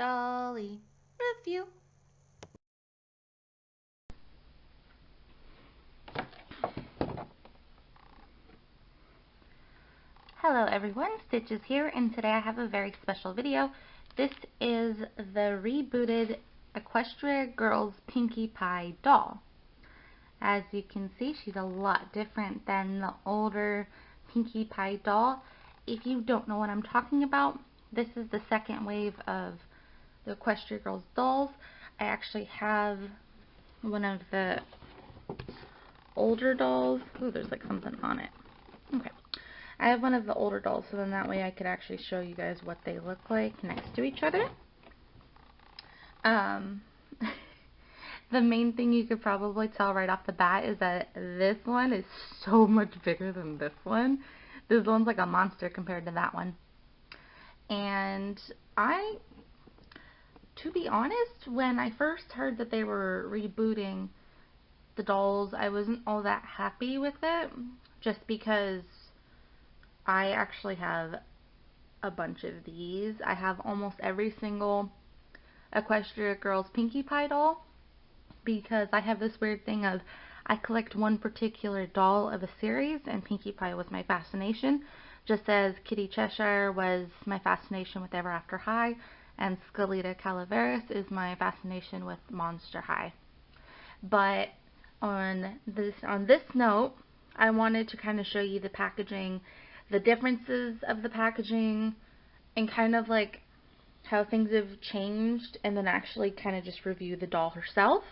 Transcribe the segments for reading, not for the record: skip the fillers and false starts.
Dolly review. Hello everyone, Stitches here, and today I have a very special video. This is the rebooted Equestria Girls Pinkie Pie doll. As you can see, she's a lot different than the older Pinkie Pie doll. If you don't know what I'm talking about, this is the second wave of the Equestria Girls dolls. I actually have one of the older dolls. Ooh, there's like something on it. Okay. I have one of the older dolls, so then that way I could actually show you guys what they look like next to each other. The main thing you could probably tell right off the bat is that this one is so much bigger than this one. This one's like a monster compared to that one. And to be honest, when I first heard that they were rebooting the dolls, I wasn't all that happy with it, just because I actually have a bunch of these. I have almost every single Equestria Girls Pinkie Pie doll, because I have this weird thing of I collect one particular doll of a series, and Pinkie Pie was my fascination, just as Kitty Cheshire was my fascination with Ever After High, and Skeleta Calaveras is my fascination with Monster High. But on this note, I wanted to kind of show you the packaging, the differences of the packaging, and kind of like how things have changed, and then actually kind of just review the doll herself,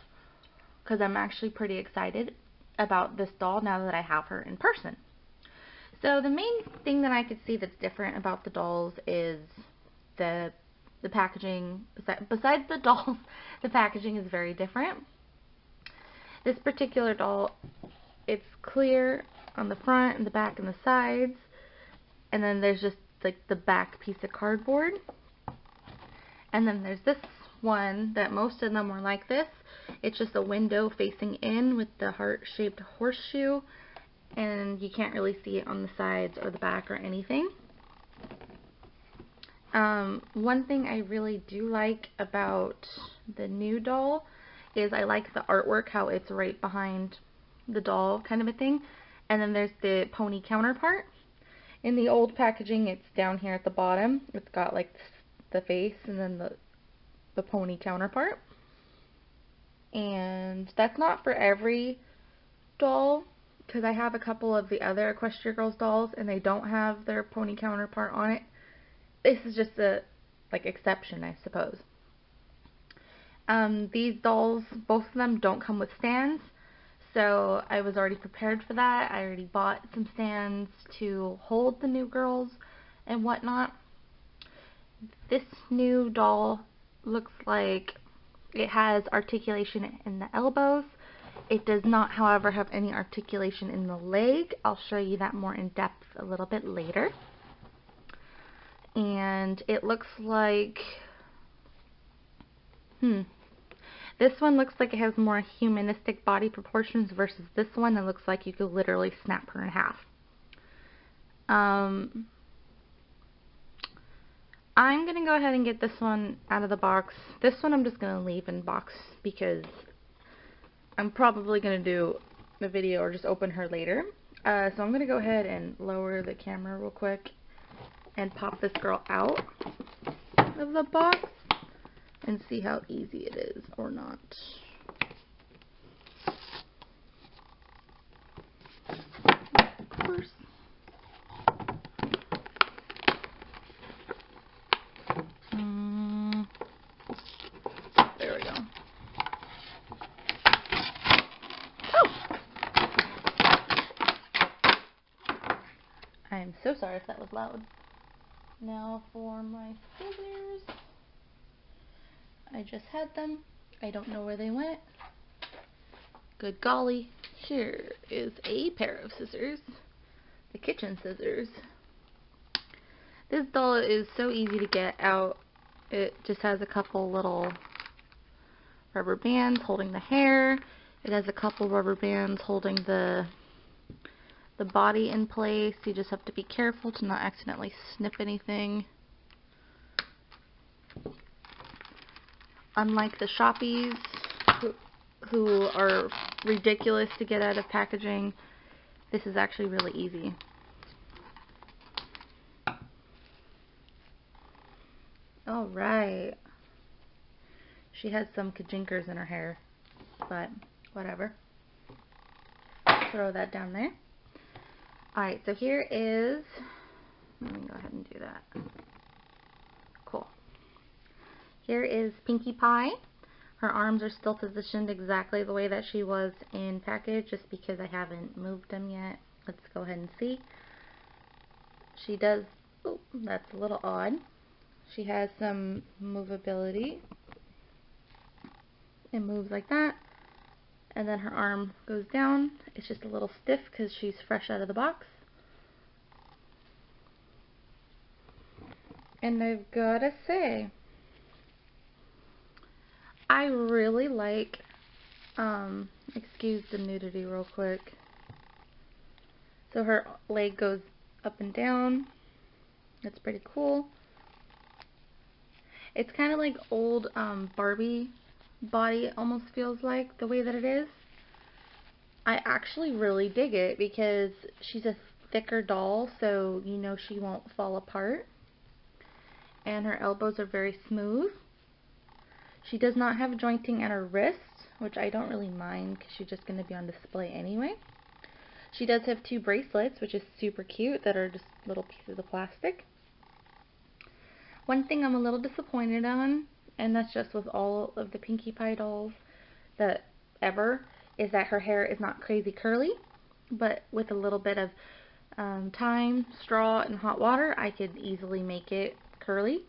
because I'm actually pretty excited about this doll now that I have her in person. So the main thing that I could see that's different about the dolls is the packaging. Besides the dolls, the packaging is very different. This particular doll, it's clear on the front and the back and the sides, and then there's just like the back piece of cardboard. And then there's this one that most of them were like this. It's just a window facing in with the heart-shaped horseshoe, and you can't really see it on the sides or the back or anything. One thing I really do like about the new doll is I like the artwork, how it's right behind the doll kind of a thing. And then there's the pony counterpart. In the old packaging, it's down here at the bottom. It's got like the face and then the pony counterpart. And that's not for every doll, because I have a couple of the other Equestria Girls dolls and they don't have their pony counterpart on it. This is just a exception, I suppose. These dolls, both of them don't come with stands, so I was already prepared for that. I already bought some stands to hold the new girls and whatnot. This new doll looks like it has articulation in the elbows. It does not, however, have any articulation in the leg. I'll show you that more in depth a little bit later. And it looks like, this one looks like it has more humanistic body proportions versus this one. It looks like you could literally snap her in half. I'm going to go ahead and get this one out of the box. This one I'm just going to leave in box because I'm probably going to do the video or just open her later. So I'm going to go ahead and lower the camera real quick and pop this girl out of the box and see how easy it is or not. Of course. There we go. Oh! I am so sorry if that was loud. Now for my scissors. I just had them. I don't know where they went. Good golly. Here is a pair of scissors. The kitchen scissors. This doll is so easy to get out. It just has a couple little rubber bands holding the hair. It has a couple rubber bands holding the body in place. You just have to be careful to not accidentally snip anything. unlike the Shoppies who are ridiculous to get out of packaging, this is actually really easy. Alright. She has some kajinkers in her hair, but whatever. Throw that down there. Alright, so here is, let me go ahead and do that. Cool. Here is Pinkie Pie. Her arms are still positioned exactly the way that she was in package, just because I haven't moved them yet. Let's go ahead and see. She does, oh, that's a little odd. She has some movability. It moves like that. And then her arm goes down. It's just a little stiff because she's fresh out of the box. And I've gotta say, I really like, excuse the nudity real quick. So her leg goes up and down. That's pretty cool. It's kind of like old Barbie body, almost feels like, the way that it is. I actually really dig it because she's a thicker doll, so you know she won't fall apart. And her elbows are very smooth. She does not have jointing at her wrists, which I don't really mind because she's just going to be on display anyway. She does have 2 bracelets, which is super cute, that are just little pieces of plastic. One thing I'm a little disappointed on, and that's just with all of the Pinkie Pie dolls that ever, is that her hair is not crazy curly, but with a little bit of thyme, straw, and hot water, I could easily make it curly.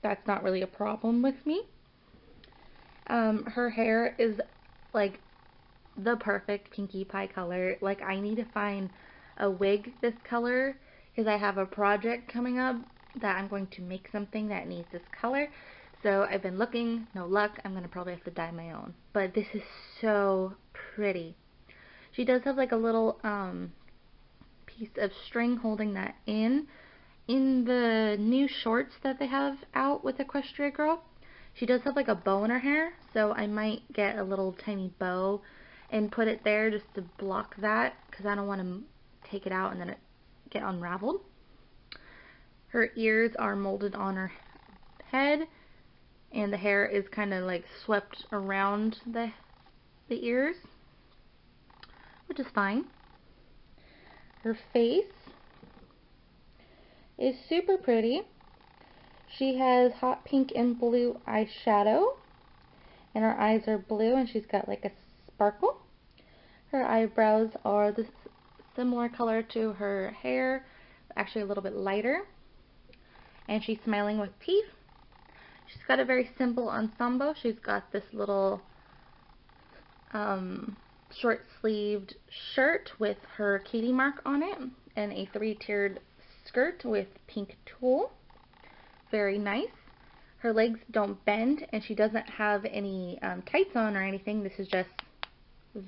That's not really a problem with me. Her hair is like the perfect Pinkie Pie color. Like, I need to find a wig this color because I have a project coming up that I'm going to make something that needs this color. So I've been looking, no luck. I'm going to probably have to dye my own. But this is so pretty. She does have like a little piece of string holding that in. In the new shorts that they have out with Equestria Girl, she does have like a bow in her hair, so I might get a little tiny bow and put it there just to block that, because I don't want to take it out and then it get unraveled. Her ears are molded on her head, and the hair is kind of like swept around the ears, which is fine. Her face is super pretty. She has hot pink and blue eyeshadow, and her eyes are blue, and she's got like a sparkle. Her eyebrows are the similar color to her hair, actually a little bit lighter, and she's smiling with teeth. She's got a very simple ensemble. She's got this little short-sleeved shirt with her kitty mark on it, and a 3-tiered skirt with pink tulle. Very nice. Her legs don't bend, and she doesn't have any tights on or anything. This is just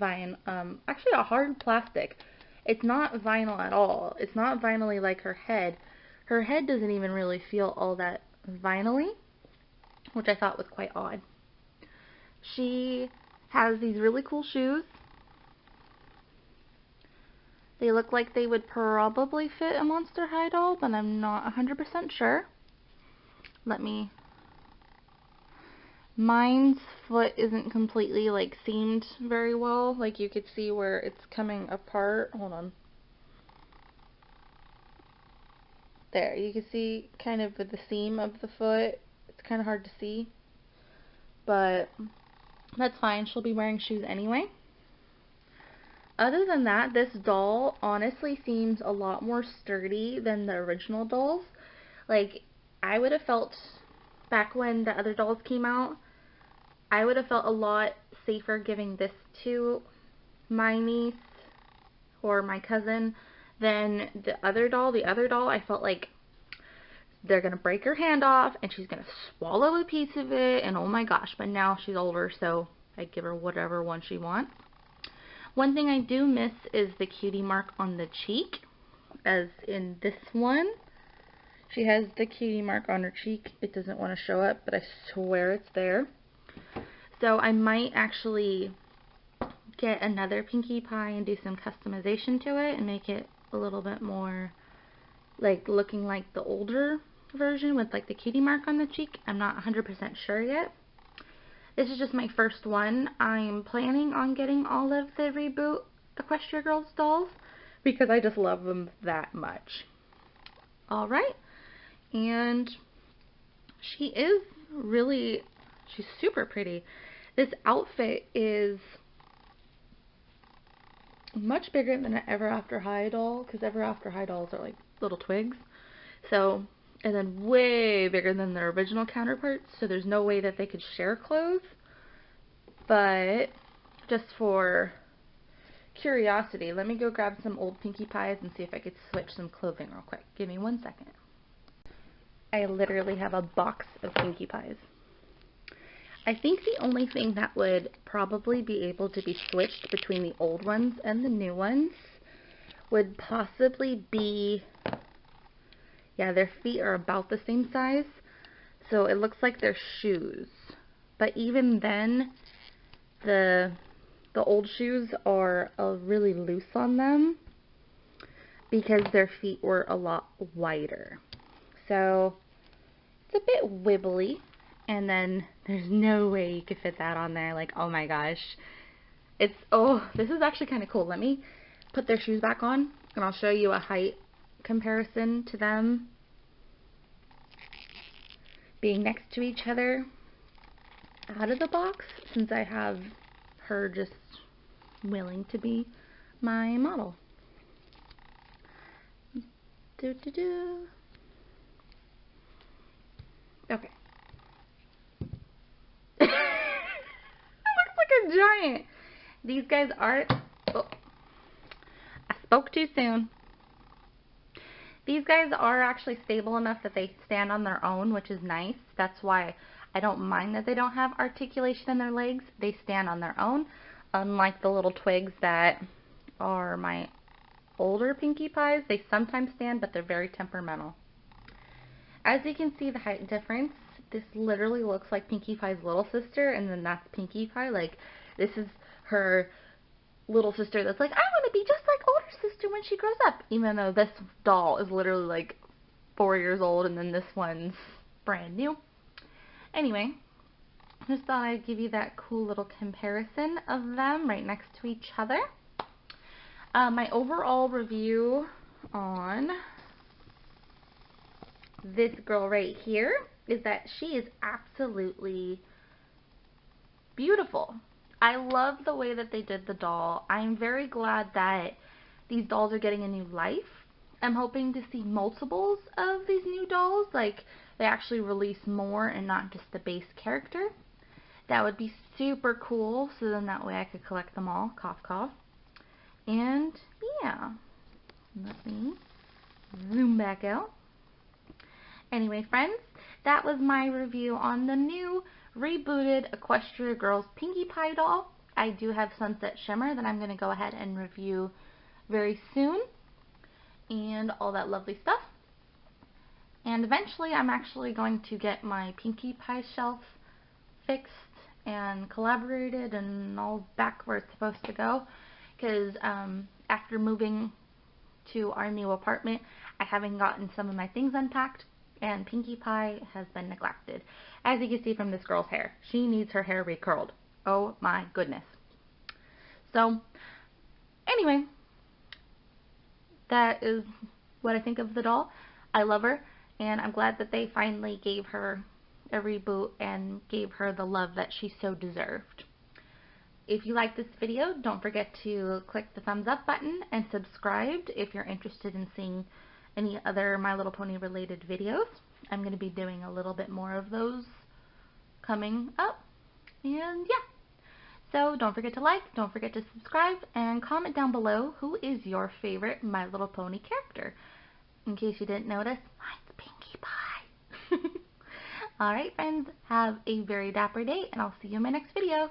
actually a hard plastic. It's not vinyl at all. It's not vinyl-y like her head. Her head doesn't even really feel all that vinyl-y, which I thought was quite odd. She has these really cool shoes. They look like they would probably fit a Monster High doll, but I'm not 100% sure. Mine's foot isn't completely like seamed very well. Like, you could see where it's coming apart. Hold on. There, you can see kind of the seam of the foot. It's kind of hard to see, but that's fine. She'll be wearing shoes anyway. Other than that, this doll honestly seems a lot more sturdy than the original dolls. Like, I would have felt, back when the other dolls came out, I would have felt a lot safer giving this to my niece or my cousin than the other doll. The other doll, I felt like they're going to break her hand off and she's going to swallow a piece of it, and oh my gosh. But now she's older, so I give her whatever one she wants. One thing I do miss is the cutie mark on the cheek, as in this one. She has the cutie mark on her cheek. It doesn't want to show up, but I swear it's there. So I might actually get another Pinkie Pie and do some customization to it and make it a little bit more like looking like the older version with like the cutie mark on the cheek. I'm not 100% sure yet. This is just my first one. I'm planning on getting all of the Reboot Equestria Girls dolls because I just love them that much. Alright, and she's super pretty. This outfit is much bigger than an Ever After High doll, because Ever After High dolls are like little twigs. So, and then way bigger than their original counterparts, so there's no way that they could share clothes. But just for curiosity, let me go grab some old Pinkie Pies and see if I could switch some clothing real quick. Give me 1 second. I literally have a box of Pinkie Pies. I think the only thing that would probably be able to be switched between the old ones and the new ones would possibly be, yeah, their feet are about the same size, so it looks like their shoes. But even then, the old shoes are really loose on them because their feet were a lot wider. So it's a bit wibbly. And then there's no way you could fit that on there. Like, oh my gosh. Oh, this is actually kind of cool. Let me put their shoes back on and I'll show you a height comparison to them being next to each other out of the box, since I have her just willing to be my model. Okay. Looks like a giant. These guys are, oh, I spoke too soon. These guys are actually stable enough that they stand on their own, which is nice. That's why I don't mind that they don't have articulation in their legs. They stand on their own, unlike the little twigs that are my older Pinkie Pies. They sometimes stand, but they're very temperamental. As you can see the height difference, this literally looks like Pinkie Pie's little sister, and then that's Pinkie Pie. Like, this is her little sister that's like, I want to be just like older sister when she grows up, even though this doll is literally like 4 years old, and then this one's brand new. Anyway, just thought I'd give you that cool little comparison of them right next to each other. My overall review on this girl right here is that she is absolutely beautiful. I love the way that they did the doll. I'm very glad that these dolls are getting a new life. I'm hoping to see multiples of these new dolls, like they actually release more and not just the base character. That would be super cool, so then that way I could collect them all. Cough, cough. And yeah, let me zoom back out. Anyway, friends, that was my review on the new rebooted Equestria Girls Pinkie Pie doll. I do have Sunset Shimmer that I'm going to go ahead and review very soon, and all that lovely stuff. And eventually I'm actually going to get my Pinkie Pie shelf fixed and collaborated and all back where it's supposed to go, because after moving to our new apartment, I haven't gotten some of my things unpacked, and Pinkie Pie has been neglected. As you can see from this girl's hair, she needs her hair recurled. Oh my goodness. So anyway, that is what I think of the doll. I love her, and I'm glad that they finally gave her a reboot and gave her the love that she so deserved. If you like this video, don't forget to click the thumbs up button and subscribe if you're interested in seeing any other My Little Pony related videos. I'm going to be doing a little bit more of those coming up. And yeah. So don't forget to like, don't forget to subscribe, and comment down below who is your favorite My Little Pony character. In case you didn't notice, mine's Pinkie Pie. Alright friends, have a very dapper day, and I'll see you in my next video.